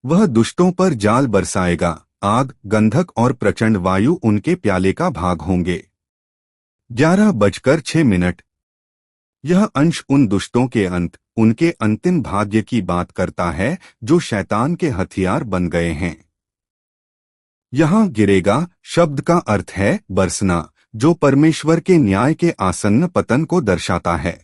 वह दुष्टों पर जाल बरसाएगा, आग, गंधक और प्रचंड वायु उनके प्याले का भाग होंगे। 11:06। यह अंश उन दुष्टों के अंत, उनके अंतिम भाग्य की बात करता है जो शैतान के हथियार बन गए हैं। यहाँ गिरेगा शब्द का अर्थ है बरसना, जो परमेश्वर के न्याय के आसन्न पतन को दर्शाता है।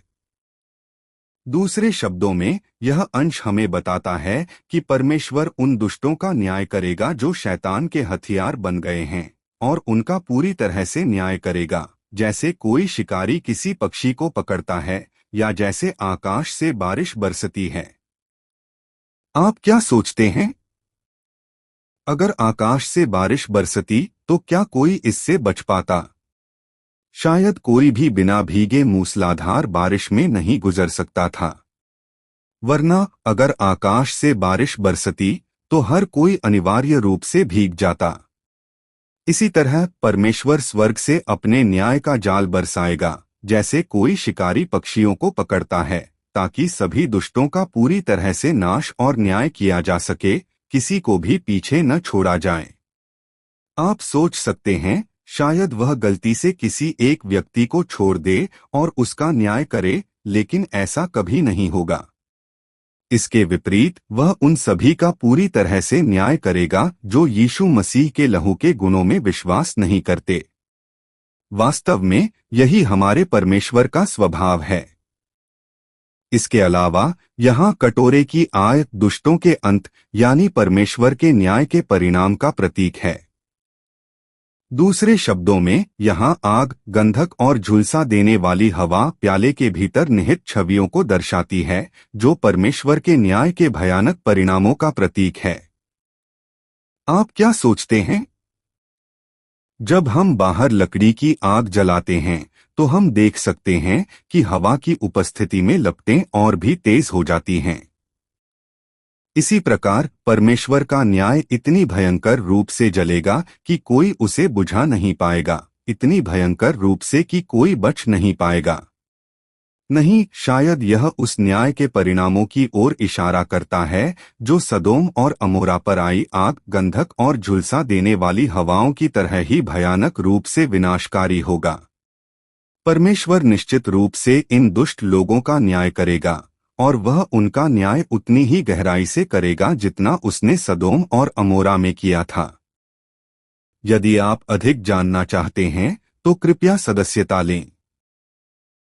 दूसरे शब्दों में यह अंश हमें बताता है कि परमेश्वर उन दुष्टों का न्याय करेगा जो शैतान के हथियार बन गए हैं, और उनका पूरी तरह से न्याय करेगा, जैसे कोई शिकारी किसी पक्षी को पकड़ता है या जैसे आकाश से बारिश बरसती है। आप क्या सोचते हैं? अगर आकाश से बारिश बरसती तो क्या कोई इससे बच पाता? शायद कोई भी बिना भीगे मूसलाधार बारिश में नहीं गुजर सकता था। वरना अगर आकाश से बारिश बरसती तो हर कोई अनिवार्य रूप से भीग जाता। इसी तरह परमेश्वर स्वर्ग से अपने न्याय का जाल बरसाएगा, जैसे कोई शिकारी पक्षियों को पकड़ता है, ताकि सभी दुष्टों का पूरी तरह से नाश और न्याय किया जा सके, किसी को भी पीछे न छोड़ा जाए। आप सोच सकते हैं, शायद वह गलती से किसी एक व्यक्ति को छोड़ दे और उसका न्याय करे, लेकिन ऐसा कभी नहीं होगा। इसके विपरीत वह उन सभी का पूरी तरह से न्याय करेगा जो यीशु मसीह के लहू के गुणों में विश्वास नहीं करते। वास्तव में यही हमारे परमेश्वर का स्वभाव है। इसके अलावा यहाँ कटोरे की आय दुष्टों के अंत यानी परमेश्वर के न्याय के परिणाम का प्रतीक है। दूसरे शब्दों में यहाँ आग, गंधक और झुलसा देने वाली हवा प्याले के भीतर निहित छवियों को दर्शाती है, जो परमेश्वर के न्याय के भयानक परिणामों का प्रतीक है। आप क्या सोचते हैं? जब हम बाहर लकड़ी की आग जलाते हैं तो हम देख सकते हैं कि हवा की उपस्थिति में लपटें और भी तेज हो जाती हैं। इसी प्रकार परमेश्वर का न्याय इतनी भयंकर रूप से जलेगा कि कोई उसे बुझा नहीं पाएगा, इतनी भयंकर रूप से कि कोई बच नहीं पाएगा। नहीं, शायद यह उस न्याय के परिणामों की ओर इशारा करता है जो सदोम और अमोरा पर आई आग, गंधक और झुलसा देने वाली हवाओं की तरह ही भयानक रूप से विनाशकारी होगा। परमेश्वर निश्चित रूप से इन दुष्ट लोगों का न्याय करेगा, और वह उनका न्याय उतनी ही गहराई से करेगा जितना उसने सदोम और अमोरा में किया था। यदि आप अधिक जानना चाहते हैं तो कृपया सदस्यता लें।